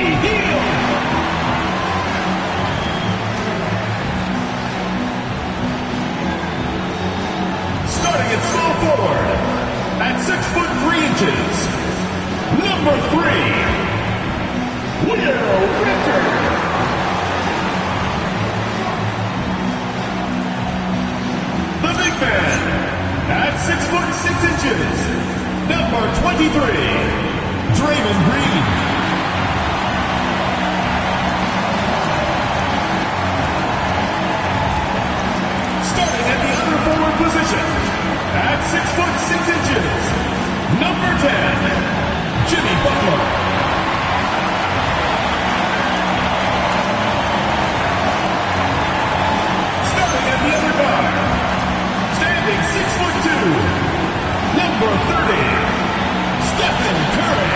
Hield. Starting at small forward, at 6'3", number 3, Will Ricker. The big man, at 6'6", number 23, Draymond Green. Starting at the other forward position, at 6'6", number 10, Jimmy Butler. Starting at the other guard, standing 6'2", number 30, Stephen Curry.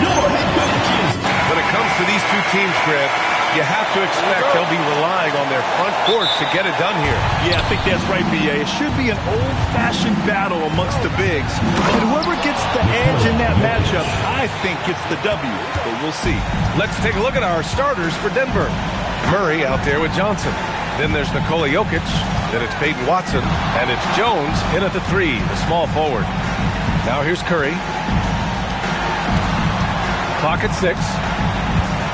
Your head coach is... When it comes to these two teams, Greg, you have to expect they'll be relying on their front courts to get it done here. Yeah, I think that's right, B.A. It should be an old-fashioned battle amongst the bigs. But whoever gets the edge in that matchup, I think gets the W. But we'll see. Let's take a look at our starters for Denver. Murray out there with Johnson. Then there's Nikola Jokic. Then it's Peyton Watson. And it's Jones in at the 3, the small forward. Now here's Curry. Clock at 6.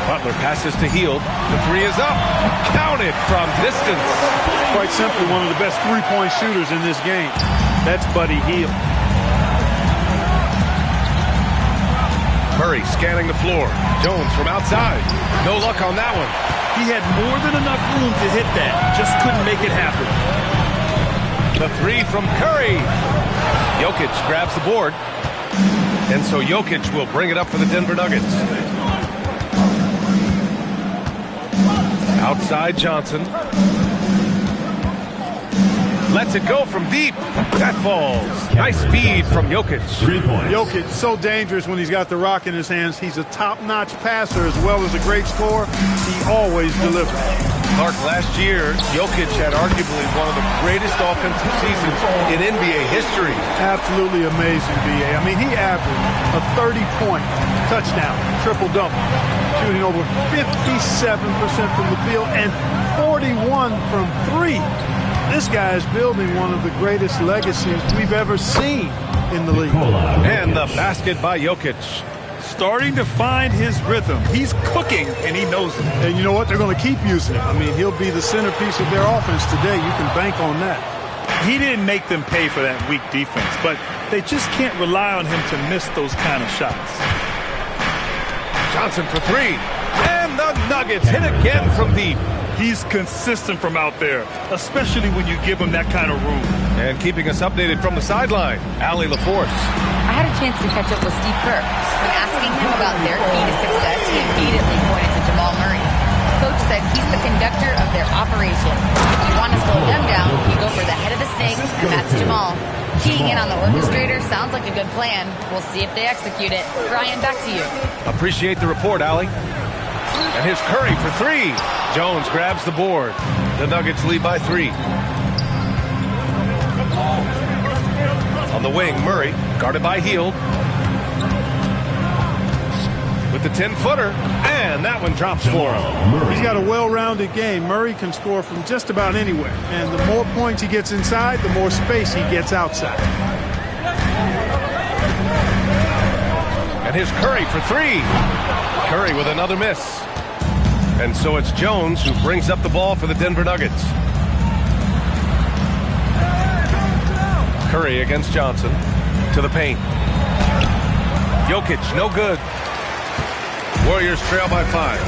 Butler passes to Hield. The 3 is up. Counted from distance. Quite simply, one of the best three-point shooters in this game. That's Buddy Hield. Murray scanning the floor. Jones from outside. No luck on that one. He had more than enough room to hit that. Just couldn't make it happen. The 3 from Curry. Jokic grabs the board. And so Jokic will bring it up for the Denver Nuggets. Outside Johnson. Lets it go from deep. That falls. Nice feed from Jokic. 3 points. Jokic, so dangerous when he's got the rock in his hands. He's a top-notch passer as well as a great scorer. He always delivers. Clark, last year, Jokic had arguably one of the greatest offensive seasons in NBA history. Absolutely amazing, B.A. I mean, he averaged a 30-point touchdown, triple-double, shooting over 57% from the field and 41 from 3. This guy is building one of the greatest legacies we've ever seen in the league. And the basket by Jokic. Starting to find his rhythm. He's cooking, and he knows it. And you know what? They're going to keep using him. I mean, he'll be the centerpiece of their offense today. You can bank on that. He didn't make them pay for that weak defense, but they just can't rely on him to miss those kind of shots. Johnson for 3. And the Nuggets hit again from deep. He's consistent from out there, especially when you give him that kind of room. And keeping us updated from the sideline, Allie LaForce. I had a chance to catch up with Steve Kerr. When asking him about their key to success, he immediately pointed to Jamal Murray. Coach said he's the conductor of their operation. If you want to slow them down, you go for the head of the snake, and that's Jamal. Keying in on the orchestrator sounds like a good plan. We'll see if they execute it. Brian, back to you. Appreciate the report, Allie. And here's Curry for 3. Jones grabs the board. The Nuggets lead by 3. On the wing, Murray, guarded by Hield. With the 10-footer, and that one drops for him. He's got a well-rounded game. Murray can score from just about anywhere. And the more points he gets inside, the more space he gets outside. And here's Curry for 3. Curry with another miss. And so it's Jones who brings up the ball for the Denver Nuggets. Curry against Johnson. To the paint. Jokic, no good. Warriors trail by 5.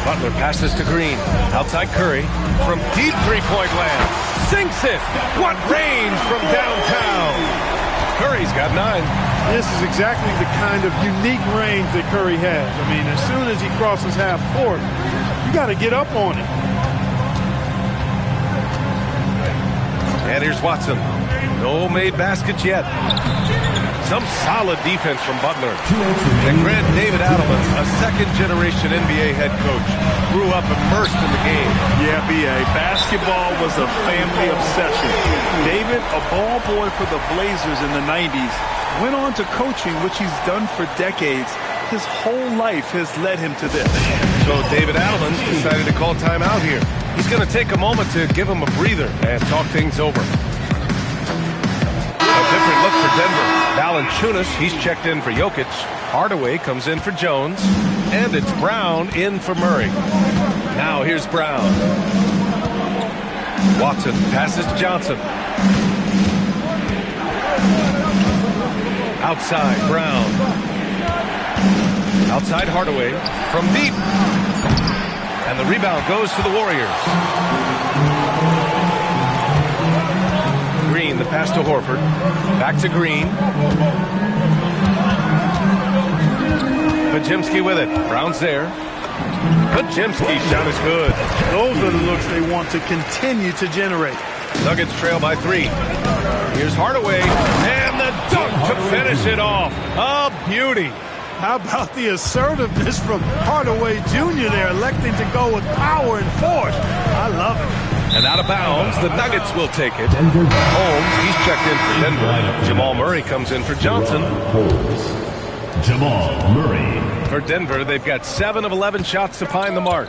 Butler passes to Green. Outside Curry. From deep three-point land. Sinks it. What range from downtown. Curry's got 9. This is exactly the kind of unique range that Curry has. I mean, as soon as he crosses half court, you got to get up on it. And here's Watson. No made baskets yet. Some solid defense from Butler. And Grant David Adelman, a second-generation NBA head coach, grew up immersed in the game. Yeah, B.A. Basketball was a family obsession. David, a ball boy for the Blazers in the 90s, went on to coaching, which he's done for decades. His whole life has led him to this. So David Adelman's decided to call timeout here. He's going to take a moment to give him a breather and talk things over. A different look for Denver. Valanciunas, he's checked in for Jokic. Hardaway comes in for Jones. And it's Brown in for Murray. Now here's Brown. Watson passes to Johnson. Outside, Brown. Outside Hardaway from deep. And the rebound goes to the Warriors. Green, the pass to Horford. Back to Green. Podziemski with it. Brown's there. Podziemski shot is good. Those are the looks they want to continue to generate. Nuggets trail by 3. Here's Hardaway. And the dunk to finish it off. A beauty. How about the assertiveness from Hardaway Jr. there, electing to go with power and force? I love it. And out of bounds, the Nuggets will take it. Holmes, he's checked in for Denver. Jamal Murray comes in for Johnson. Jamal Murray. For Denver, they've got 7 of 11 shots to find the mark.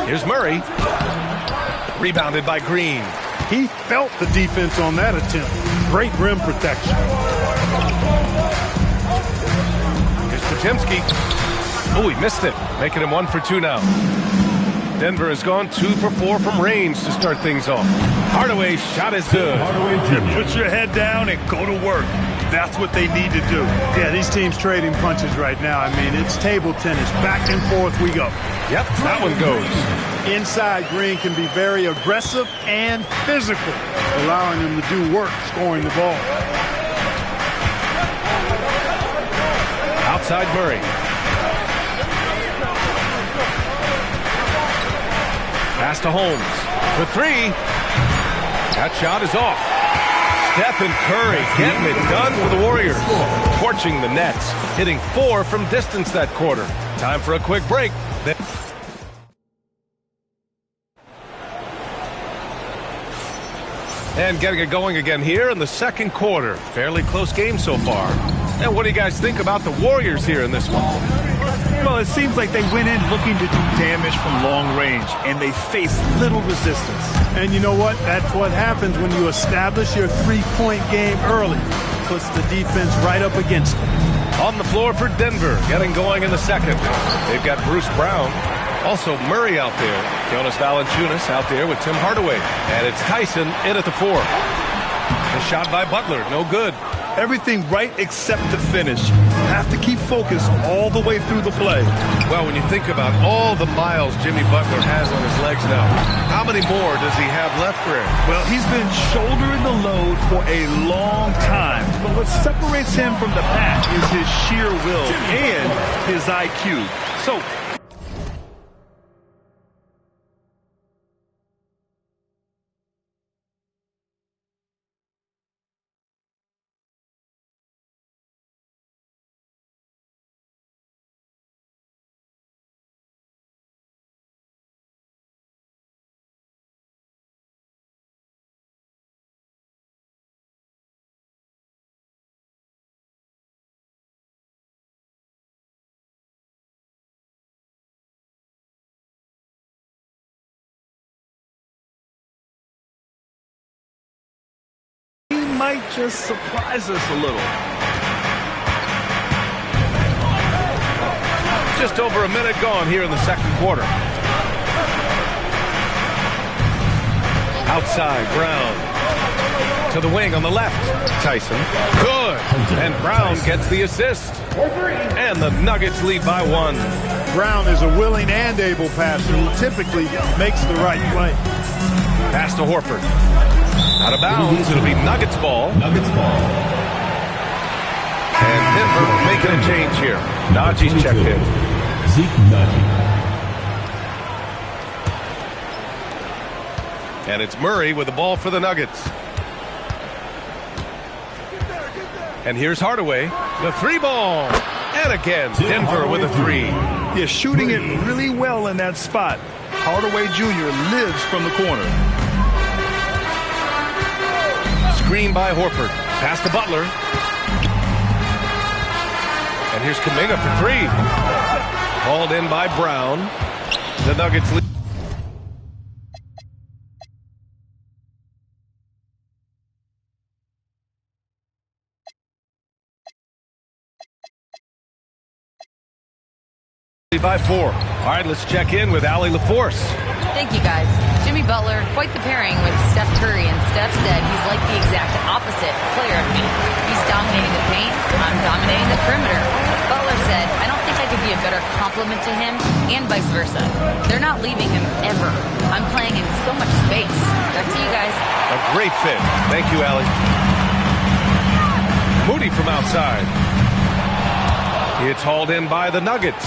Here's Murray. Rebounded by Green. He felt the defense on that attempt. Great rim protection. Here's Podziemski. Oh, he missed it. Making him 1 for 2 now. Denver has gone 2 for 4 from range to start things off. Hardaway's shot is good. Hardaway Jr. Put your head down and go to work. That's what they need to do. Yeah, these teams trading punches right now. I mean, it's table tennis. Back and forth we go. Yep, that one goes. Inside, Green can be very aggressive and physical, allowing him to do work scoring the ball. Outside Murray. Pass to Holmes for 3. That shot is off. Stephen Curry getting it done for the Warriors. Torching the Nets. Hitting 4 from distance that quarter. Time for a quick break. And getting it going again here in the second quarter. Fairly close game so far. And what do you guys think about the Warriors here in this one? Well, it seems like they went in looking to do damage from long range, and they faced little resistance. And you know what? That's what happens when you establish your three-point game early. Puts the defense right up against it. On the floor for Denver, getting going in the second. They've got Bruce Brown. Also Murray out there. Jonas Valanciunas out there with Tim Hardaway. And it's Tyson in at the 4. The shot by Butler, no good. Everything right except the finish. Have to keep focused all the way through the play. Well, when you think about all the miles Jimmy Butler has on his legs now, how many more does he have left, Greg? Well, he's been shouldering the load for a long time. But what separates him from the pack is his sheer will and his IQ. So might just surprise us a little. Just over a minute gone here in the second quarter. Outside, Brown. To the wing on the left. Tyson. Good. And Brown gets the assist. And the Nuggets lead by 1. Brown is a willing and able passer who typically makes the right play. Pass to Horford. Out of bounds. It'll be Nuggets ball. Nuggets ball. And Denver making a change here. Najee's checked in. Zeke Naji. And it's Murray with the ball for the Nuggets. And here's Hardaway. The 3 ball. And again, Denver with a 3. Yeah, shooting it really well in that spot. Hardaway Jr. lives from the corner. screen by Horford. Pass to Butler. And here's Kuminga for three. Hauled in by Brown. The Nuggets lead. By 4. All right, let's check in with Allie LaForce. Thank you, guys. Jimmy Butler, quite the pairing with Steph Curry, and Steph said he's like the exact opposite player of me. He's dominating the paint, I'm dominating the perimeter. Butler said, I don't think I could be a better complement to him, and vice versa. They're not leaving him ever. I'm playing in so much space. Back to you guys. A great fit. Thank you, Allie. Moody from outside. It's hauled in by the Nuggets.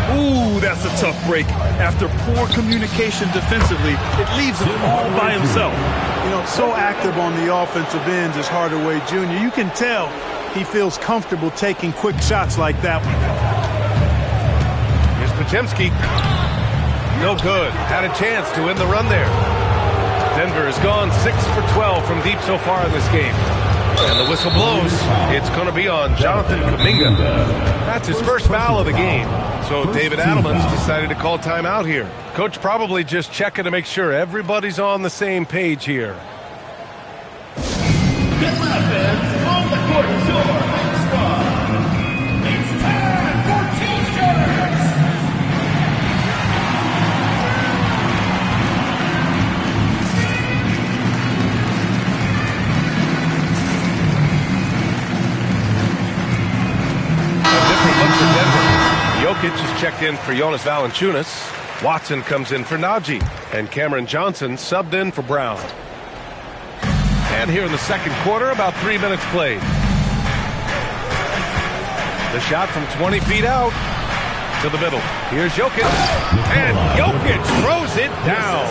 Ooh, that's a tough break. After poor communication defensively, it leaves him all by himself. You know, so active on the offensive ends is Hardaway Jr. You can tell he feels comfortable taking quick shots like that one. Here's Potemski. No good. Had a chance to win the run there. Denver has gone 6 for 12 from deep so far in this game. And the whistle blows. It's going to be on Jonathan Kuminga. That's his first foul of the game. So David Adelman's decided to call timeout here. Coach probably just checking to make sure everybody's on the same page here. Good offense on the court, your squad. It's time for T-shirts. A different look for Denver. Jokic is checked in for Jonas Valanciunas. Watson comes in for Najee. And Cameron Johnson subbed in for Brown. And here in the second quarter, about 3 minutes played. The shot from 20 feet out to the middle. Here's Jokic. And Jokic throws it down.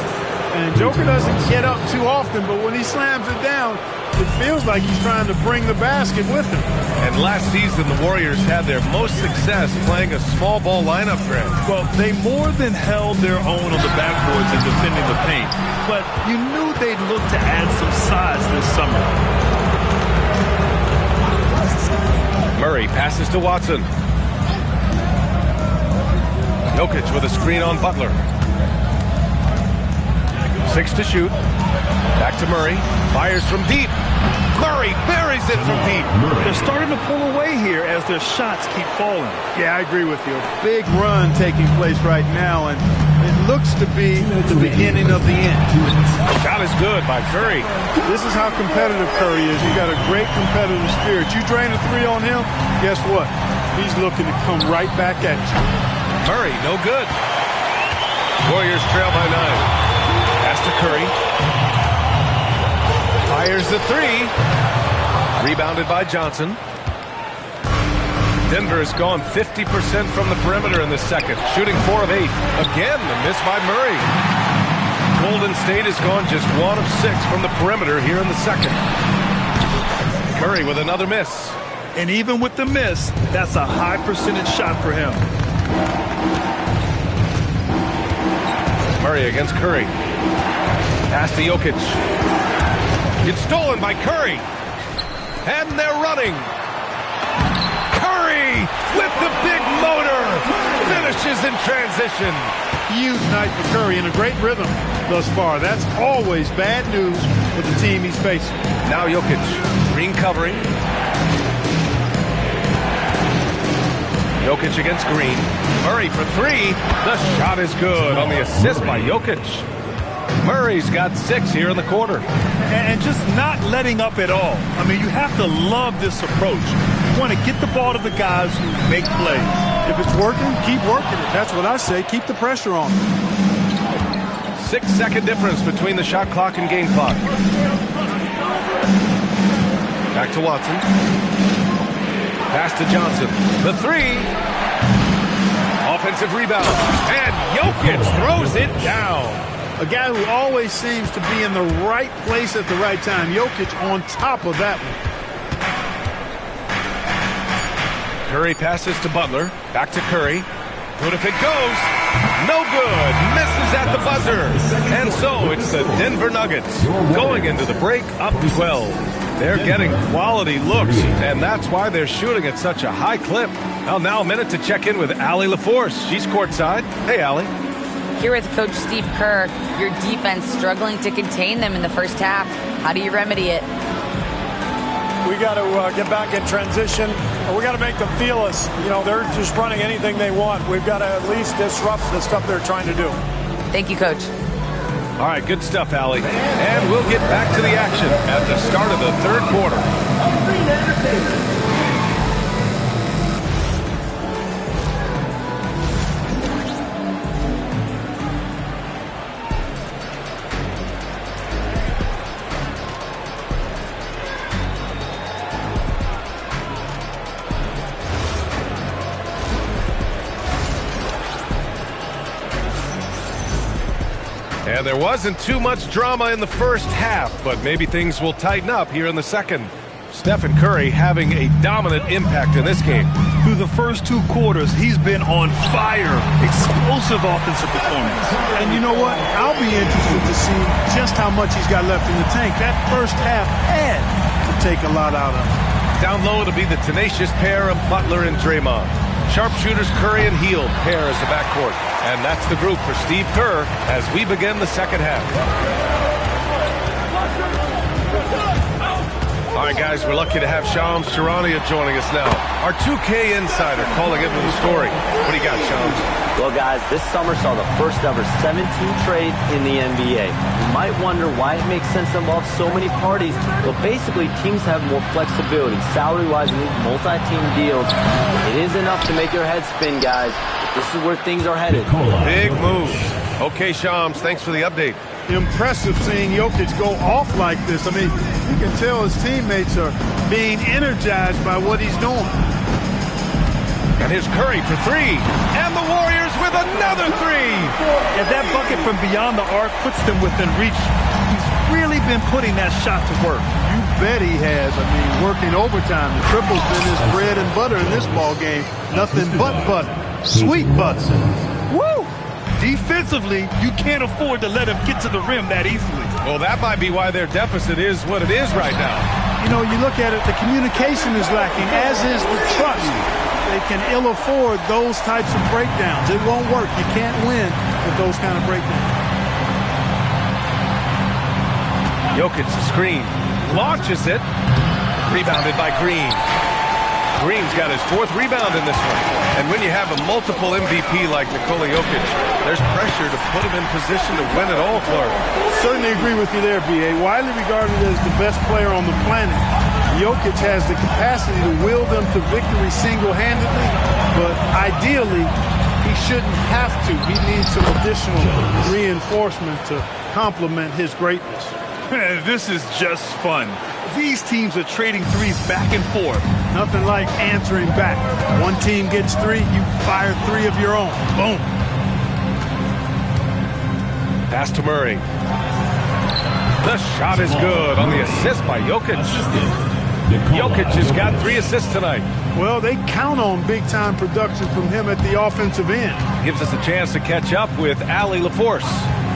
And Joker doesn't get up too often, but when he slams it down, it feels like he's trying to bring the basket with him. And last season, the Warriors had their most success playing a small ball lineup, Greg. Well, they more than held their own on the backboards in defending the paint. But you knew they'd look to add some size this summer. Murray passes to Watson. Jokic with a screen on Butler. 6 to shoot. Back to Murray. Fires from deep. Murray buries it from deep. They're starting to pull away here as their shots keep falling. Yeah, I agree with you. A big run taking place right now, and it looks to be the beginning of the end. Shot is good by Curry. This is how competitive Curry is. You got a great competitive spirit. You drain a three on him, guess what? He's looking to come right back at you. Murray, no good. Warriors trail by 9. Pass to Curry. Fires the three. Rebounded by Johnson. Denver has gone 50% from the perimeter in the second, shooting 4 of 8. Again, the miss by Murray. Golden State has gone just 1 of 6 from the perimeter here in the second. Curry with another miss. And even with the miss, that's a high percentage shot for him. Murray against Curry. Pass to Jokic. It's stolen by Curry. And they're running. Curry with the big motor. Finishes in transition. Huge night for Curry in a great rhythm thus far. That's always bad news for the team he's facing. Now Jokic. Green covering. Jokic against Green. Murray for 3. The shot is good on the assist by Jokic. Murray's got 6 here in the quarter. And just not letting up at all. I mean, you have to love this approach. You want to get the ball to the guys who make plays. If it's working, keep working it. That's what I say. Keep the pressure on. 6-second difference between the shot clock and game clock. Back to Watson. Pass to Johnson. The 3. Offensive rebound. And Jokic throws it down. A guy who always seems to be in the right place at the right time. Jokic on top of that one. Curry passes to Butler. Back to Curry. Good if it goes. No good. Misses at the buzzer. And so it's the Denver Nuggets going into the break up 12. They're getting quality looks, and that's why they're shooting at such a high clip. Well, now a minute to check in with Allie LaForce. She's courtside. Hey, Allie. Here with Coach Steve Kerr, your defense struggling to contain them in the first half. How do you remedy it? We got to get back in transition. We got to make them feel us. You know, they're just running anything they want. We've got to at least disrupt the stuff they're trying to do. Thank you, Coach. All right, good stuff, Allie. And we'll get back to the action at the start of the third quarter. And there wasn't too much drama in the first half, but maybe things will tighten up here in the second. Stephen Curry having a dominant impact in this game. Through the first 2 quarters, he's been on fire. Explosive offensive performance. And you know what? I'll be interested to see just how much he's got left in the tank. That first half had to take a lot out of him. Down low, it'll be the tenacious pair of Butler and Draymond. Sharpshooters Curry and Hield pair as the backcourt. And that's the group for Steve Kerr as we begin the second half. All right, guys, we're lucky to have Shams Charania joining us now. Our 2K insider calling into the story. What do you got, Shams? Well, guys, this summer saw the first ever 17 trade in the NBA. You might wonder why it makes sense to involve so many parties. Well, basically, teams have more flexibility, salary-wise, in these multi-team deals. It is enough to make your head spin, guys. This is where things are headed. Big moves. Okay, Shams, thanks for the update. Impressive seeing Jokic go off like this. I mean, you can tell his teammates are being energized by what he's doing. And here's Curry for 3. And the Warriors with another 3. And that bucket from beyond the arc puts them within reach. He's really been putting that shot to work. You bet he has. I mean, working overtime. The triple's been his bread and butter in this ball game. Nothing but butter. Sweet butter. Woo! Defensively, you can't afford to let him get to the rim that easily. Well, that might be why their deficit is what it is right now. You know, you look at it, the communication is lacking, as is the trust. They can ill afford those types of breakdowns. It won't work. You can't win with those kind of breakdowns. Jokic, the screen, launches it, rebounded by Green. Green's got his 4th rebound in this one. And when you have a multiple MVP like Nikola Jokic, there's pressure to put him in position to win it all, Clark. Certainly agree with you there, B.A. Widely regarded as the best player on the planet, Jokic has the capacity to will them to victory single-handedly, but ideally, he shouldn't have to. He needs some additional reinforcement to complement his greatness. This is just fun. These teams are trading threes back and forth. Nothing like answering back. One team gets 3, you fire 3 of your own. Boom. Pass to Murray. The shot is good on the assist by Jokic. Jokic has got 3 assists tonight. Well, they count on big-time production from him at the offensive end. Gives us a chance to catch up with Allie LaForce.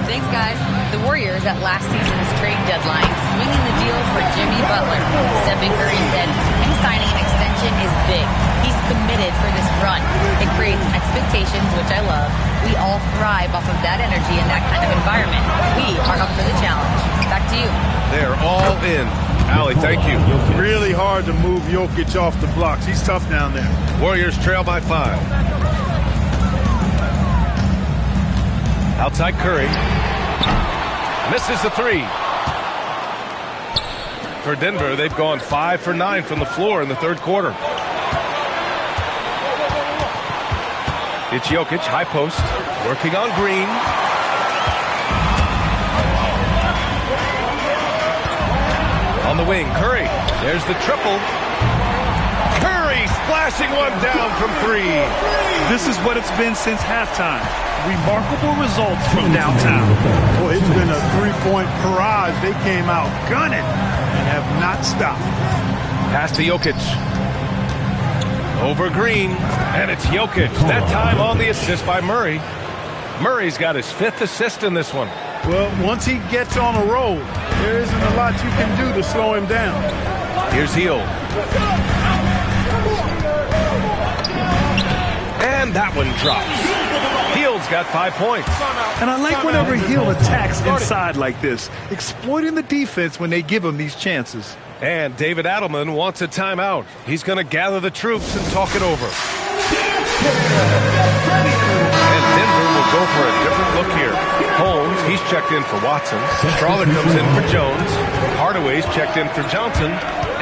Thanks, guys. The Warriors at last season's trade deadline swinging the deal for Jimmy Butler. Stephen Curry said him signing an extension is big. He's committed for this run. It creates expectations, which I love. We all thrive off of that energy in that kind of environment. We are up for the challenge. Back to you. They're all in. Allie, thank you. Really hard to move Jokic off the blocks. He's tough down there. Warriors trail by 5. Outside Curry. Misses the 3. For Denver, they've gone 5 for 9 from the floor in the third quarter. It's Jokic, high post, working on Green. On the wing, Curry. There's the triple. Curry splashing one down from 3. This is what it's been since halftime. Remarkable results from downtown. Boy, it's been a 3-point barrage. They came out gunning and have not stopped. Pass to Jokic. Over Green, and it's Jokic. That time on the assist by Murray. Murray's got his 5th assist in this one. Well, once he gets on a roll, there isn't a lot you can do to slow him down. Here's Hill. And that one drops. Hill's got 5 points. And I like whenever Hill attacks inside like this, exploiting the defense when they give him these chances. And David Adelman wants a timeout. He's going to gather the troops and talk it over. And Denver will go for a different look here. Holmes, he's checked in for Watson. Strawler comes in for Jones. Hardaway's checked in for Johnson.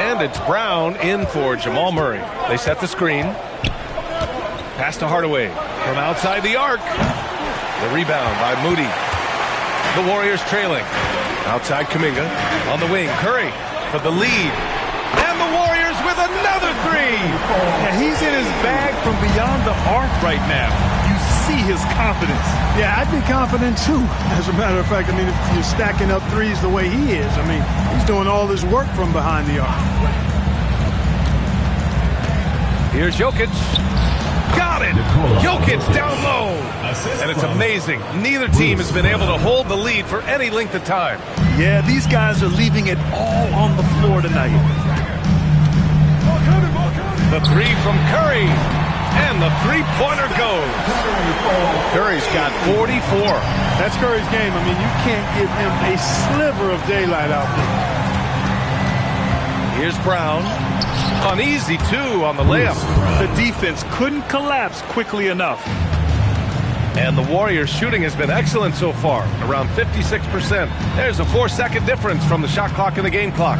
And it's Brown in for Jamal Murray. They set the screen. Pass to Hardaway from outside the arc. The rebound by Moody. The Warriors trailing. Outside Kuminga. On the wing, Curry for the lead. And the Warriors with another 3. Yeah, he's in his bag from beyond the arc right now. You see his confidence. Yeah, I'd be confident too. As a matter of fact, I mean, if you're stacking up threes the way he is, I mean, he's doing all this work from behind the arc. Here's Jokic. Got it! Jokic down low. And it's amazing. Neither team has been able to hold the lead for any length of time. Yeah, these guys are leaving it all on the floor tonight. The 3 from Curry. And the 3-pointer goes. Curry's got 44. That's Curry's game. I mean, you can't give him a sliver of daylight out there. Here's Brown. An easy 2 on the layup. The defense couldn't collapse quickly enough. And the Warriors' shooting has been excellent so far, around 56%. There's a 4-second difference from the shot clock and the game clock.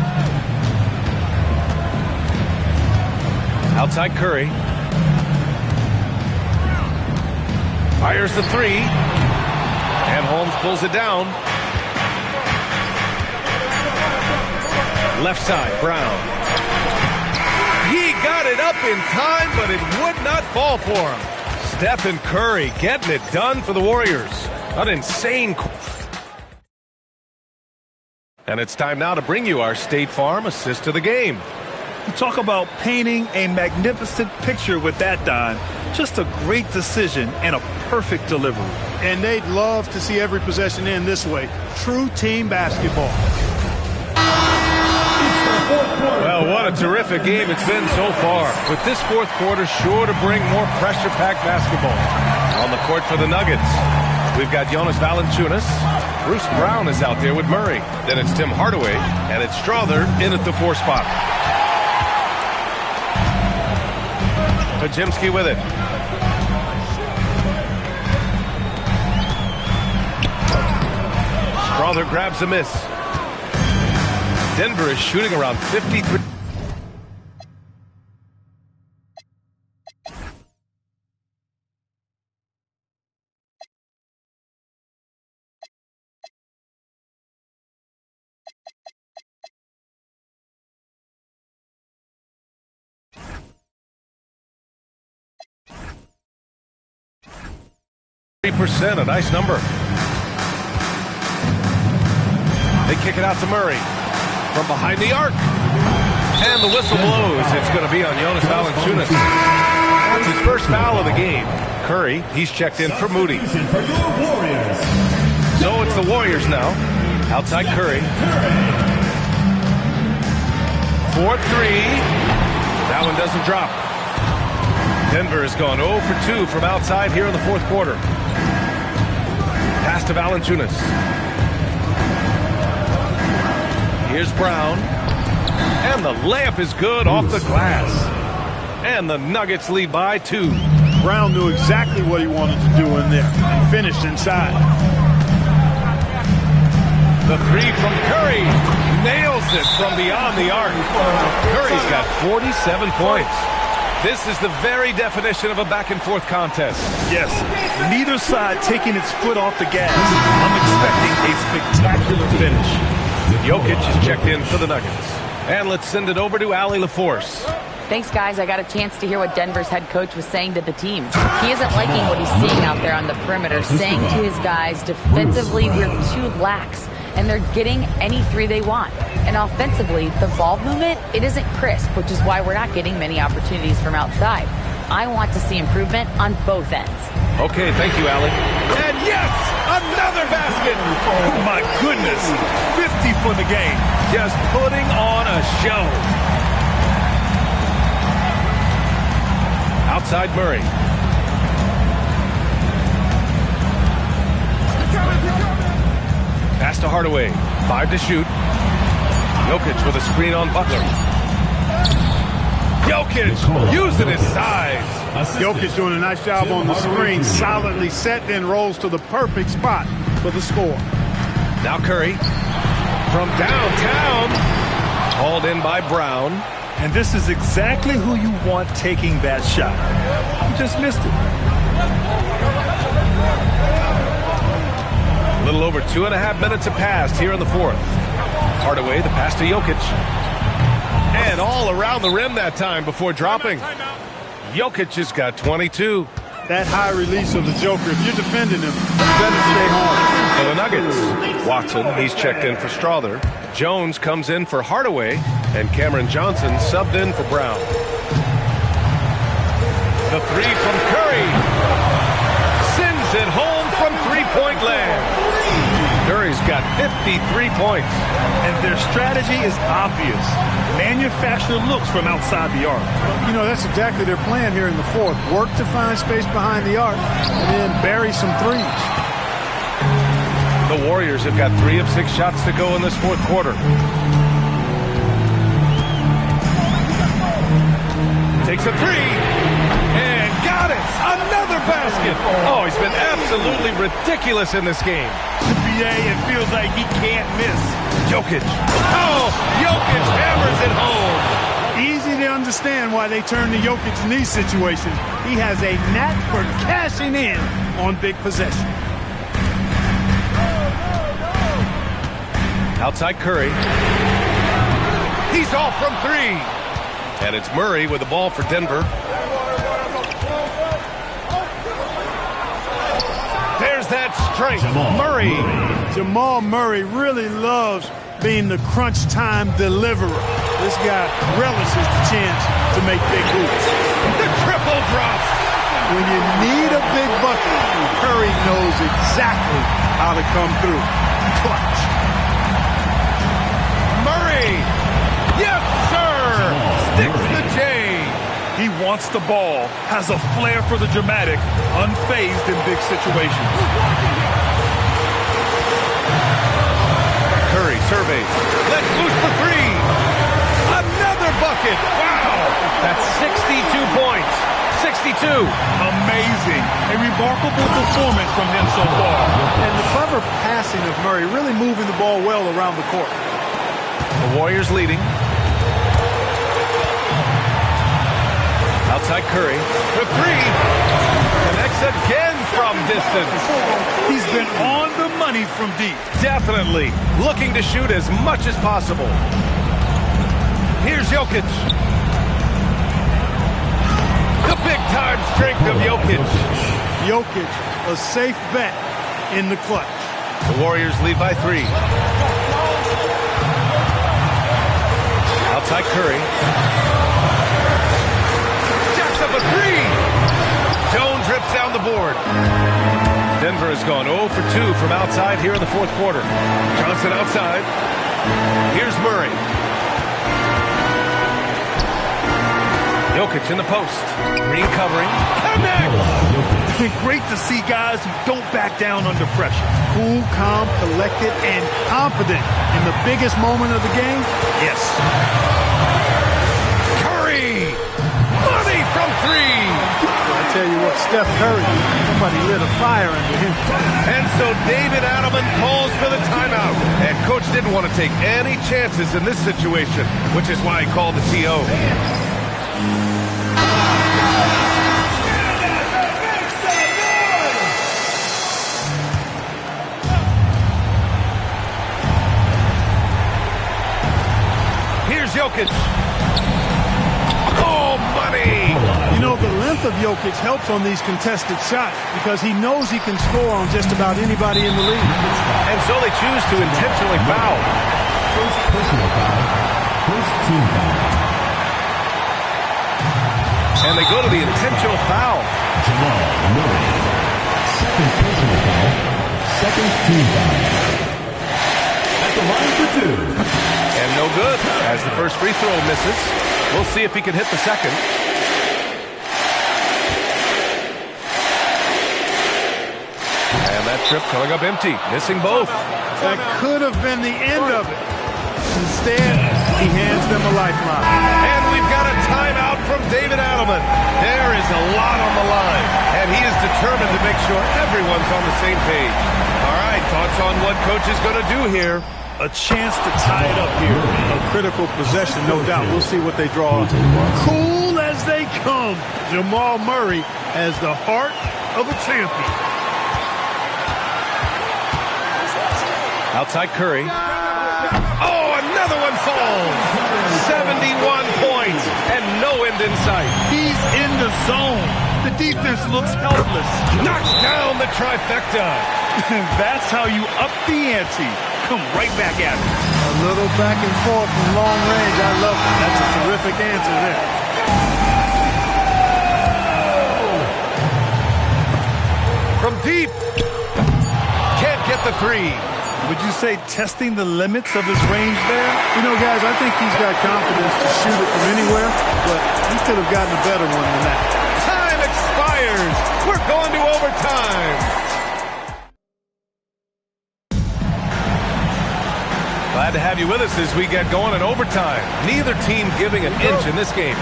Outside Curry. Fires the 3. And Holmes pulls it down. Left side, Brown. He got it up in time, but it would not fall for him. Stephen Curry getting it done for the Warriors. An insane. And it's time now to bring you our State Farm assist of the game. You talk about painting a magnificent picture with that, Don. Just a great decision and a perfect delivery. And they'd love to see every possession end this way. True team basketball. Well, what a terrific game it's been so far. With this 4th quarter sure to bring more pressure-packed basketball. On the court for the Nuggets, we've got Jonas Valanciunas. Bruce Brown is out there with Murray. Then it's Tim Hardaway, and it's Strawler in at the 4 spot. Pajimski with it. Strawler grabs a miss. Denver is shooting around 53. %, a nice number. They kick it out to Murray from behind the arc. And the whistle blows. It's going to be on Jonas Valanciunas. That's his first foul of the game. Curry, he's checked in for Moody. So it's the Warriors now. Outside Curry. 4-3. That one doesn't drop. Denver has gone 0 for 2 from outside here in the 4th quarter. Pass to Valanciunas. Here's Brown. And the layup is good off the glass. And the Nuggets lead by 2. Brown knew exactly what he wanted to do in there and finished inside. The 3 from Curry. Nails it from beyond the arc. Curry's got 47 points. This is the very definition of a back-and-forth contest. Yes, neither side taking its foot off the gas. I'm expecting a spectacular finish. Jokic is checked in for the Nuggets. And let's send it over to Allie LaForce. Thanks, guys. I got a chance to hear what Denver's head coach was saying to the team. He isn't liking what he's seeing out there on the perimeter, saying to his guys, defensively, we're too lax, and they're getting any 3 they want. And offensively, the ball movement, it isn't crisp, which is why we're not getting many opportunities from outside. I want to see improvement on both ends. Okay, thank you, Allie. And yes, another basket. Oh, my goodness. 50 for the game. Just putting on a show. Outside Murray. Pass to Hardaway. 5 to shoot. Jokic with a screen on Butler. Jokic using his size. Jokic doing a nice job on the screen. Solidly set, then rolls to the perfect spot for the score. Now Curry from downtown. Hauled in by Brown. And this is exactly who you want taking that shot. You just missed it. A little over 2.5 minutes have passed here in the fourth. Hardaway, the pass to Jokic. And all around the rim that time before dropping. Jokic has got 22. That high release of the Joker, if you're defending him, you better stay home. For the Nuggets, Watson, he's checked in for Strother. Jones comes in for Hardaway, and Cameron Johnson subbed in for Brown. The three from Curry. Sends it home from three-point land. Curry's got 53 points. And their strategy is obvious. Manufacture looks from outside the arc. You know, that's exactly their plan here in the fourth. Work to find space behind the arc and then bury some threes. The Warriors have got 3 of 6 shots to go in this fourth quarter. Takes a three and got it. Another basket. Oh, he's been absolutely ridiculous in this game. NBA, it feels like he can't miss. Jokic. Oh, Jokic hammers it home. Easy to understand why they turn to Jokic in these situations. He has a knack for cashing in on big possession. Outside Curry. He's off from 3. And it's Murray with the ball for Denver. There's that strength. Murray. Jamal Murray really loves being the crunch time deliverer. This guy relishes the chance to make big hoops. The triple drop. When you need a big bucket, Curry knows exactly how to come through. Clutch. Murray. Yes, sir. Sticks the J. He wants the ball, has a flair for the dramatic, unfazed in big situations. Curry surveys. Let's loose for 3. Another bucket. Wow. That's 62 points. 62. Amazing. A remarkable performance from him so far. And the clever passing of Murray, really moving the ball well around the court. The Warriors leading. Outside Curry for 3. Connects again from distance. He's been on the money from deep. Definitely looking to shoot as much as possible. Here's Jokic. The big-time strength of Jokic. Jokic, a safe bet in the clutch. The Warriors lead by 3. Outside Curry. Jacks up a 3. Jones rips down the board. Denver has gone 0 for 2 from outside here in the fourth quarter. Johnson outside. Here's Murray. Jokic in the post. Green covering. Connect! Great to see guys who don't back down under pressure. Cool, calm, collected, and confident in the biggest moment of the game. Yes. Curry! Money from 3! I tell you what, Steph Curry, somebody lit a fire under him. And so David Adelman calls for the timeout. And Coach didn't want to take any chances in this situation, which is why he called the TO. Here's Jokic. Oh, money! You know, the length of Jokic helps on these contested shots because he knows he can score on just about anybody in the league. And so they choose to intentionally foul. First personal foul. First team foul. And they go to the intentional foul. Jamal Murray. Second personal foul. Second team foul. At the line for two. And no good as the first free throw misses. We'll see if he can hit the second. And that trip coming up empty, missing both. That could have been the end of it. Instead, he hands them a lifeline. And we've got a timeout from David Adelman. There is a lot on the line, and he is determined to make sure everyone's on the same page. All right, thoughts on what coach is going to do here? A chance to tie it up here. A critical possession, no doubt. We'll see what they draw. Cool as they come. Jamal Murray has the heart of a champion. Outside Curry. Oh, another one falls. 71 points and no end in sight. He's in the zone. The defense looks helpless. Knocks down the trifecta. That's how you up the ante. Come right back at it. A little back and forth from long range. I love it. That's a terrific answer there. From deep. Can't get the three. Would you say testing the limits of his range there? You know, guys, I think he's got confidence to shoot it from anywhere, but he could have gotten a better one than that. Time expires. We're going to overtime. Glad to have you with us as we get going in overtime. Neither team giving an inch in this game.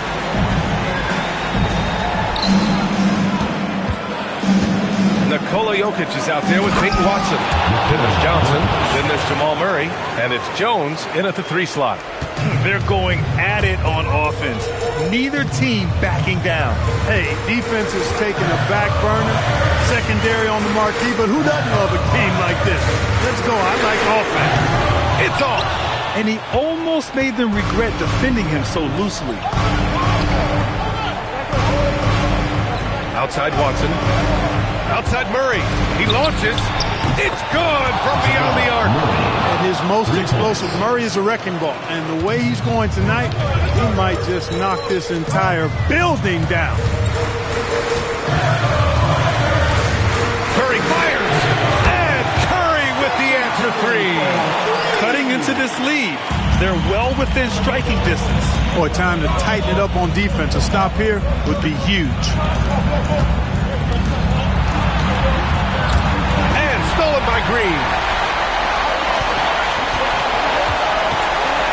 Nikola Jokic is out there with Peyton Watson. Then there's Johnson. Then there's Jamal Murray. And it's Jones in at the 3 slot. They're going at it on offense. Neither team backing down. Hey, defense is taking a back burner. Secondary on the marquee, but who doesn't love a game like this? Let's go. I like offense. It's off. And he almost made them regret defending him so loosely. Outside Watson. Outside Murray. He launches. It's good from beyond the arc. At his most explosive, Murray is a wrecking ball. And the way he's going tonight, he might just knock this entire building down. Curry fires. And Curry with the answer 3. Cutting into this lead. They're well within striking distance. Boy, time to tighten it up on defense. A stop here would be huge. Stolen by Green.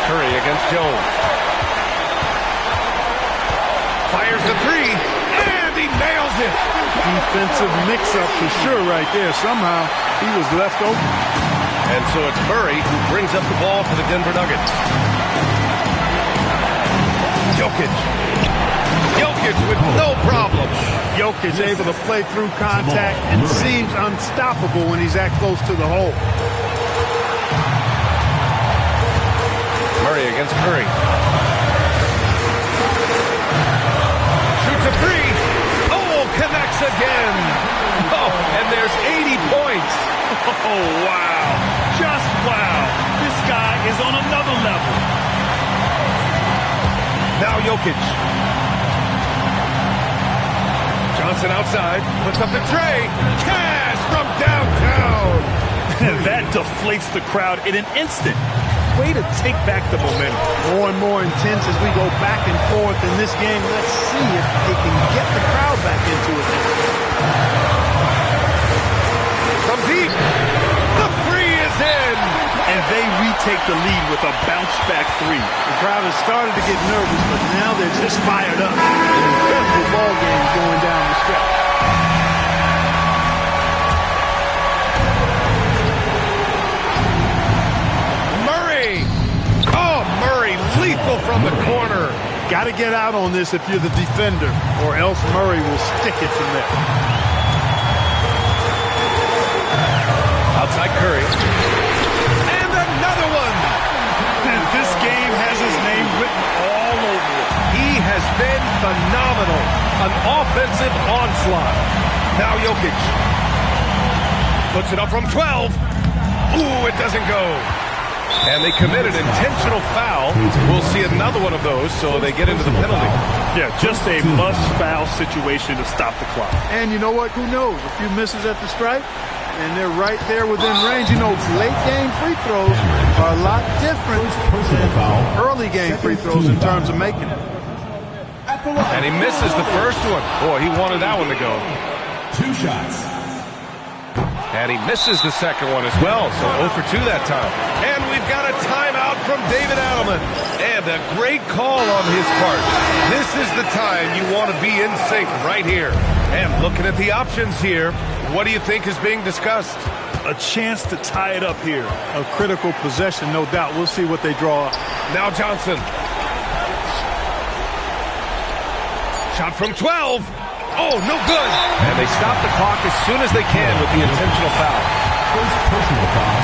Curry against Jones. Fires the 3, and he nails it. Defensive mix-up for sure right there. Somehow he was left open. And so it's Murray who brings up the ball for the Denver Nuggets. Jokic with no problem. Jokic able to play through contact and seems unstoppable when he's that close to the hole. Murray against Curry. Shoots a 3. Oh, connects again. Oh, and there's 80 points. Oh, wow. Just wow. This guy is on another level. Now Jokic. Johnson outside, puts up the tray. Cash from downtown. That deflates the crowd in an instant. Way to take back the momentum. More and more intense as we go back and forth in this game. Let's see if they can get the crowd back into it. From deep, the 3 is in. And they retake the lead with a bounce-back 3. The crowd has started to get nervous, but now they're just fired up. An incredible ball game going down the stretch. Murray! Oh, Murray, lethal from the corner. Got to get out on this if you're the defender, or else Murray will stick it from there. Outside Curry. Another one. And this game has his name written all over it. He has been phenomenal. An offensive onslaught. Now Jokic. Puts it up from 12. Ooh, it doesn't go. And they commit an intentional foul. We'll see another one of those, so they get into the penalty. Yeah, just a must-foul situation to stop the clock. And you know what? Who knows? A few misses at the stripe, and they're right there within range. You know, late-game free throws are a lot different than early-game free throws in terms of making it. And he misses the first one. Boy, he wanted that one to go. 2 shots. And he misses the second one as well, so 0 for 2 that time. And we've got a timeout from David Adelman. And a great call on his part. This is the time you want to be in sync right here. And looking at the options here, what do you think is being discussed? A chance to tie it up here. A critical possession, no doubt. We'll see what they draw up. Now Johnson. Shot from 12. Oh, no good. And they stop the clock as soon as they can with the intentional foul. First personal foul.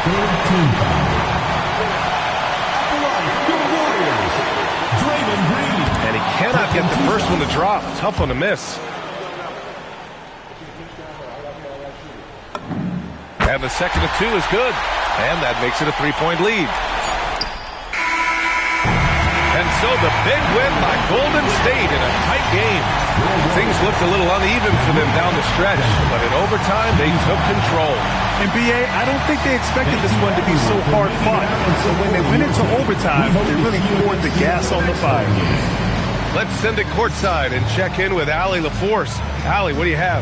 Third team foul. And he cannot get the first one to drop. Tough one to miss. And the second of 2 is good. And that makes it a 3-point lead. And so the big win by Golden State in a tight game. Things looked a little uneven for them down the stretch, but in overtime they took control. And BA, I don't think they expected this one to be so hard fought. So when they went into overtime, they really poured the gas on the fire. Let's send it courtside and check in with Allie LaForce. Allie, what do you have?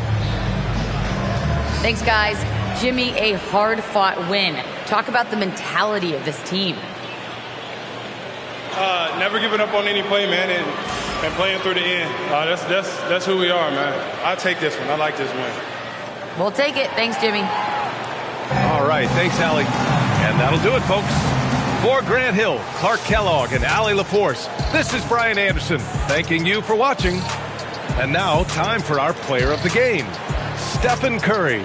Thanks, guys. Jimmy, a hard-fought win. Talk about the mentality of this team. Never giving up on any play, man, and playing through the end. That's who we are, man. I take this one. I like this win. We'll take it. Thanks, Jimmy. All right. Thanks, Allie. And that'll do it, folks. For Grant Hill, Clark Kellogg, and Allie LaForce, this is Brian Anderson thanking you for watching. And now, time for our player of the game, Stephen Curry.